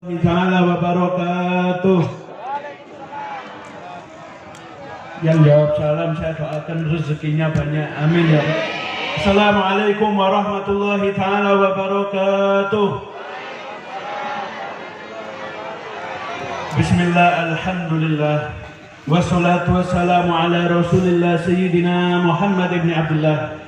Ta'ala wa barakatuh. Yang jawab salam saya doakan rezekinya banyak, amin ya. Assalamualaikum warahmatullahi ta'ala wabarakatuh. Bismillah, alhamdulillah, wassalatu wassalamu ala rasulillah sayyidina Muhammad ibn Abdullah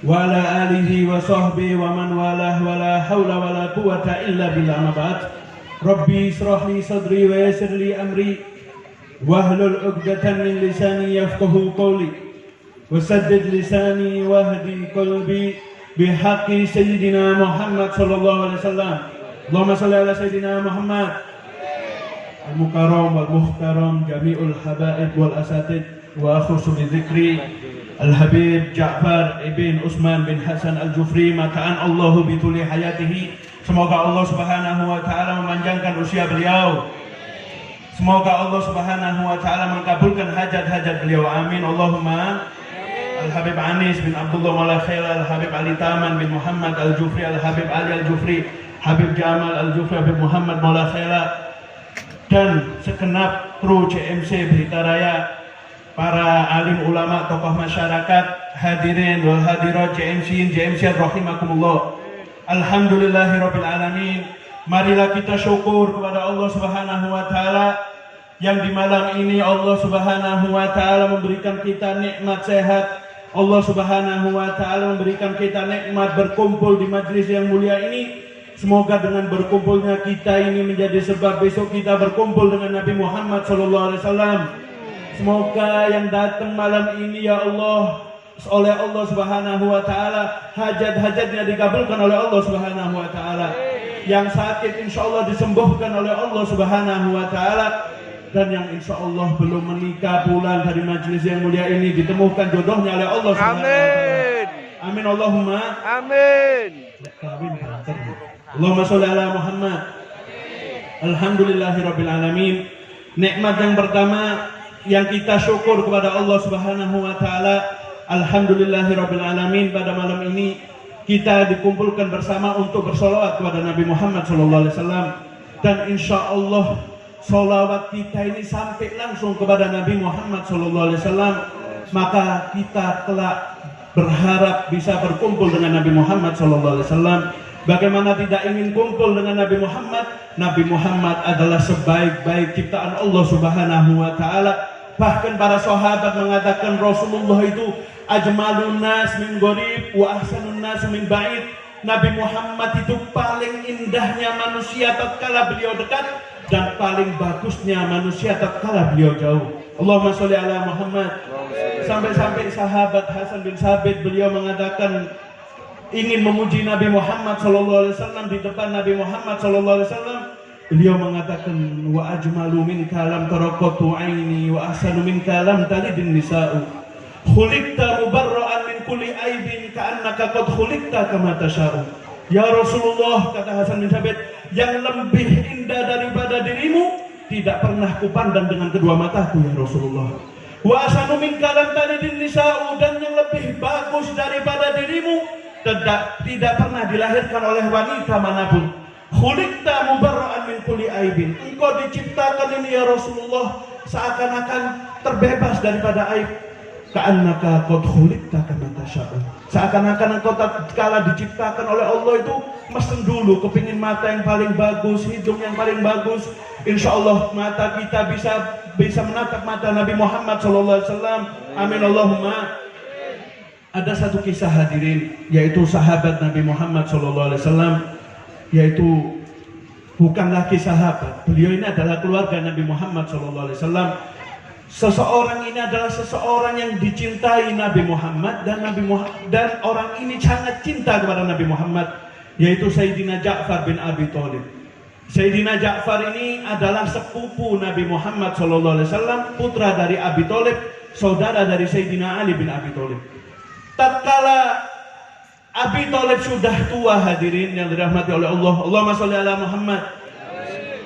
wa ala alihi wa sahbihi wa man walah wa la hawla wa la quwata illa billah. Ma ba'd. Rabbi israh li sadri wa yassir li amri wahlul 'uqdatan min lisani yafqahu qawli wasaddid lisani wahdi qalbi bihaqqi sayyidina Muhammad sallallahu alaihi wasallam. Allahumma shalli ala sayyidina Muhammad al-mukarram wal muhtaram jami'ul habaib wal asatid wa akhusu bi dzikri al-habib Ja'far ibn Utsman bin Hasan al-Jufri mataan Allahu bi tuli hayatihi. Semoga Allah Subhanahu wa taala memanjangkan usia beliau. Semoga Allah Subhanahu wa taala mengabulkan hajat-hajat beliau. Amin Allahumma. Al-Habib Anis bin Abdullah Mala Khair, Al-Habib Ali Taman bin Muhammad Al-Jufri, Al-Habib Ali Al-Jufri, Habib Jamal Al-Jufri, Habib Muhammad Mala Khair, dan segenap kru CMC Berita Raya, para alim ulama, tokoh masyarakat, hadirin wal hadirat JMC rahimakumullah. Alhamdulillahirabbil alamin. Marilah kita syukur kepada Allah Subhanahu wa taala yang di malam ini Allah Subhanahu wa taala memberikan kita nikmat sehat. Allah Subhanahu wa taala memberikan kita nikmat berkumpul di majelis yang mulia ini. Semoga dengan berkumpulnya kita ini menjadi sebab besok kita berkumpul dengan Nabi Muhammad sallallahu alaihi wasallam. Semoga yang datang malam ini ya Allah oleh Allah Subhanahu wa taala hajat-hajatnya dikabulkan oleh Allah Subhanahu wa taala. Yang sakit insyaallah disembuhkan oleh Allah Subhanahu wa taala, dan yang insyaallah belum menikah pulang dari majelis yang mulia ini ditemukan jodohnya oleh Allah Subhanahu wa taala. Amin Allahumma amin. Allahumma sholli ala Muhammad. Alhamdulillahirabbil alamin. Nikmat yang pertama yang kita syukur kepada Allah Subhanahu wa taala, alhamdulillahirabbil alamin, pada malam ini kita dikumpulkan bersama untuk bersolawat kepada Nabi Muhammad sallallahu alaihi wasallam, dan insyaallah solawat kita ini sampai langsung kepada Nabi Muhammad sallallahu alaihi wasallam, maka kita kelak berharap bisa berkumpul dengan Nabi Muhammad sallallahu alaihi wasallam. Bagaimana tidak ingin kumpul dengan Nabi Muhammad? Nabi Muhammad adalah sebaik-baik ciptaan Allah Subhanahu wa taala. Bahkan para sahabat mengatakan Rasulullah itu ajmalun nas min gharib wa ahsanun nas min ba'id. Nabi Muhammad itu paling indahnya manusia tatkala beliau dekat, dan paling bagusnya manusia tatkala beliau jauh. Allahumma sholli ala Muhammad. Sampai-sampai sahabat Hasan bin Sabit beliau mengatakan ingin memuji Nabi Muhammad sallallahu alaihi wasallam. Di depan Nabi Muhammad sallallahu alaihi wasallam beliau mengatakan wa ajmalu min kalam taraqatu aini wa ahsanu min kalam talidin nisa'u khuliqta mubarra'an min kulli aibin ka'annaka qad khuliqta kama tasha'u. Ya Rasulullah, kata Hasan bin Sabit, yang lebih indah daripada dirimu tidak pernah kupandang dengan kedua mataku ya Rasulullah. Wa ahsanu min kalam talidin nisa'u, dan yang lebih bagus daripada dirimu tidak pernah dilahirkan oleh wanita manapun. Khuliqta mubarra'an min kulli aibin, engkau diciptakan ini ya Rasulullah seakan-akan terbebas daripada aib. Ka'annaka qad khuliqta kama tasha'u, seakan-akan engkau tatkala diciptakan oleh Allah itu mesen dulu kepingin mata yang paling bagus, hidung yang paling bagus. Insyaallah mata kita bisa menatap mata Nabi Muhammad sallallahu alaihi wasallam. Amin Allahumma. Ada satu kisah hadirin, yaitu sahabat Nabi Muhammad sallallahu alaihi wasallam, yaitu bukanlah kisah sahabat. Beliau ini adalah keluarga Nabi Muhammad sallallahu alaihi wasallam. Seseorang ini adalah seseorang yang dicintai Nabi Muhammad, dan orang ini sangat cinta kepada Nabi Muhammad, yaitu Sayyidina Ja'far bin Abi Thalib. Sayyidina Ja'far ini adalah sepupu Nabi Muhammad sallallahu alaihi wasallam, putra dari Abi Thalib, saudara dari Sayyidina Ali bin Abi Thalib. Tatkala Abi Thalib sudah tua, hadirin yang dirahmati oleh Allah, Allahumma sholli ala Muhammad.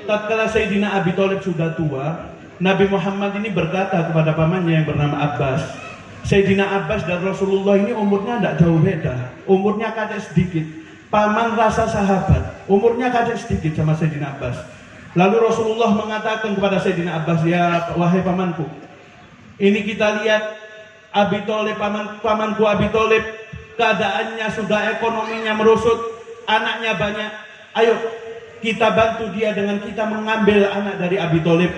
Tatkala Sayyidina Abi Thalib sudah tua, Nabi Muhammad ini berkata kepada pamannya yang bernama Abbas. Sayyidina Abbas dan Rasulullah ini umurnya tidak jauh beda, umurnya kadek sedikit. Paman rasa sahabat, umurnya kadek sedikit sama Sayyidina Abbas. Lalu Rasulullah mengatakan kepada Sayyidina Abbas, ya wahai pamanku, ini kita lihat Abi Thalib, pamanku Abi Thalib, keadaannya sudah, ekonominya merosot, anaknya banyak. Ayo kita bantu dia dengan kita mengambil anak dari Abi Thalib.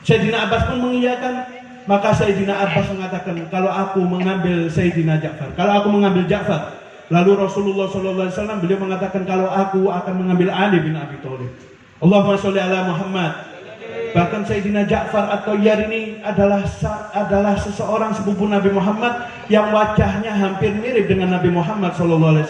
Sayyidina Abbas pun mengiyakan. Maka Sayyidina Abbas mengatakan, kalau aku mengambil Sayyidina Ja'far, kalau aku mengambil Ja'far. Lalu Rasulullah SAW beliau mengatakan, kalau aku akan mengambil Ali bin Abi Thalib. Allahumma sholli ala Muhammad. Bahkan Sayyidina Ja'far At-Thayyar ini adalah seseorang sepupu Nabi Muhammad yang wajahnya hampir mirip dengan Nabi Muhammad SAW.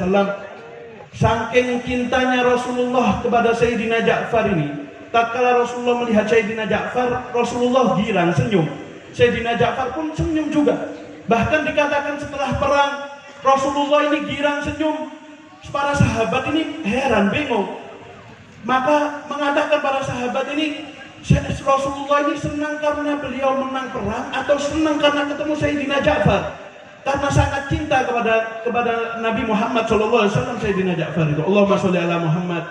Saking cintanya Rasulullah kepada Sayyidina Ja'far ini, tatkala Rasulullah melihat Sayyidina Ja'far, Rasulullah girang, senyum. Sayyidina Ja'far pun senyum juga. Bahkan dikatakan setelah perang, Rasulullah ini girang, senyum. Para sahabat ini heran, bingung. Maka mengatakan para sahabat ini, Rasulullah ini senang karena beliau menang perang atau senang karena ketemu Sayyidina Ja'far? Karena sangat cinta kepada Nabi Muhammad SAW, Sayyidina Ja'far itu. Allahumma sholli ala Muhammad.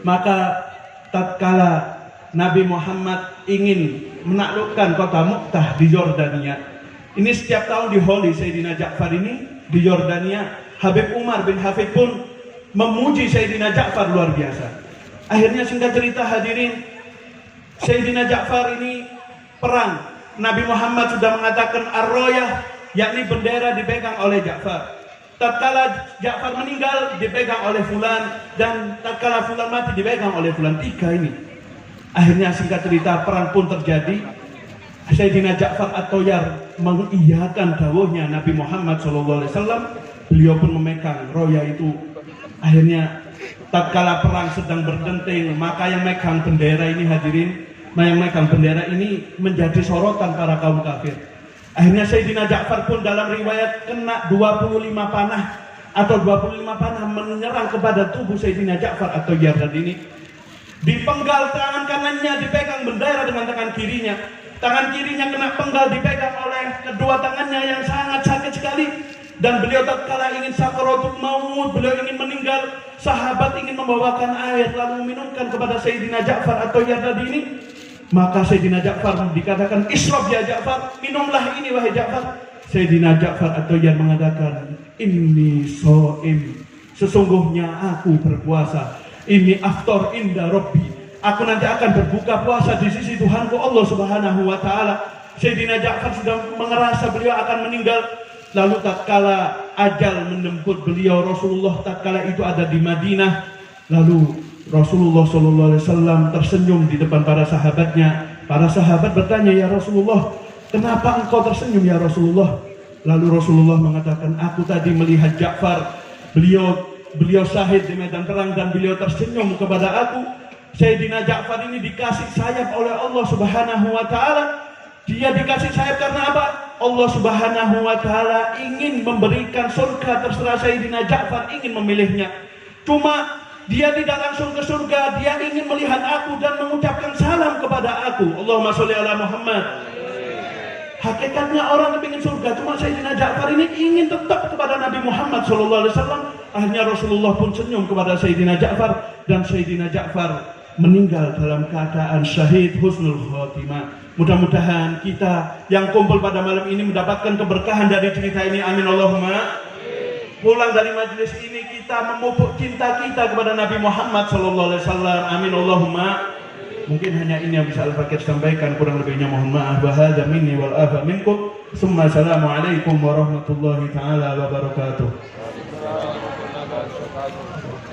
Maka tatkala Nabi Muhammad ingin menaklukkan kota Mu'tah di Yordania, ini setiap tahun di Holi Sayyidina Ja'far ini di Yordania, Habib Umar bin Hafid pun memuji Sayyidina Ja'far luar biasa. Akhirnya singkat cerita hadirin, Sayyidina Ja'far ini perang. Nabi Muhammad sudah mengatakan ar-royah, yakni bendera dipegang oleh Ja'far. Tatkala Ja'far meninggal dipegang oleh fulan, dan tatkala fulan mati dipegang oleh fulan. 3 ini. Akhirnya singkat cerita perang pun terjadi. Sayyidina Ja'far At-Thayyar mengiyakan dawuhnya Nabi Muhammad SAW. Beliau pun memegang roya itu. Akhirnya tatkala perang sedang berdenting, maka yang megang bendera ini hadirin, yang megang bendera ini menjadi sorotan para kaum kafir. Akhirnya Sayyidina Ja'far pun dalam riwayat kena 25 panah atau 25 panah menyerang kepada tubuh Sayyidina Ja'far At-Thayyar. Dan ini dipenggal, tangan kanannya dipegang bendera dengan tangan kirinya. Tangan kirinya kena penggal, dipegang oleh kedua tangannya yang sangat sakit sekali. Dan beliau tatkala ingin sakaratul maut, beliau ingin meninggal, sahabat ingin membawakan air lalu meminumkan kepada Sayyidina Ja'far At-Thayyar tadi ini. Maka Sayyidina Ja'far dikatakan, ishrab ya Ja'far, minumlah ini wahai Ja'far. Sayyidina Ja'far At-Thayyar mengatakan, inni sho'im, sesungguhnya aku berpuasa. Ini aftar inda Rabbi, aku nanti akan berbuka puasa di sisi Tuhanku Allah Subhanahu wa Ta'ala. Sayyidina Ja'far sudah mengerasa beliau akan meninggal. Lalu tatkala ajal menjemput beliau, Rasulullah tatkala itu ada di Madinah. Lalu Rasulullah SAW tersenyum di depan para sahabatnya. Para sahabat bertanya, ya Rasulullah, kenapa engkau tersenyum ya Rasulullah? Lalu Rasulullah mengatakan, aku tadi melihat Ja'far, beliau syahid di medan perang dan beliau tersenyum kepada aku. Sayyidina Ja'far ini dikasih sayap oleh Allah Subhanahu wa Ta'ala. Dia dikasih sayap karena apa? Allah Subhanahu wa Ta'ala ingin memberikan surga, terserah Sayyidina Ja'far ingin memilihnya. Cuma dia tidak langsung ke surga, dia ingin melihat aku dan mengucapkan salam kepada aku. Allahumma sholli ala Muhammad. Hakikatnya orang yang ingin surga, cuma Sayyidina Ja'far ini ingin tetap kepada Nabi Muhammad SAW. Akhirnya Rasulullah pun senyum kepada Sayyidina Ja'far, dan Sayyidina Ja'far meninggal dalam keadaan syahid husnul khotimah. Mudah-mudahan kita yang kumpul pada malam ini mendapatkan keberkahan dari cerita ini. Amin Allahumma. Pulang dari majelis ini kita memupuk cinta kita kepada Nabi Muhammad SAW. Amin Allahumma. Mungkin hanya ini yang bisa Al-Fakir sampaikan, kurang lebihnya mohon maaf. Wa hadza minni wal afa minkum. Summa assalamualaikum warahmatullahi taala wabarakatuh.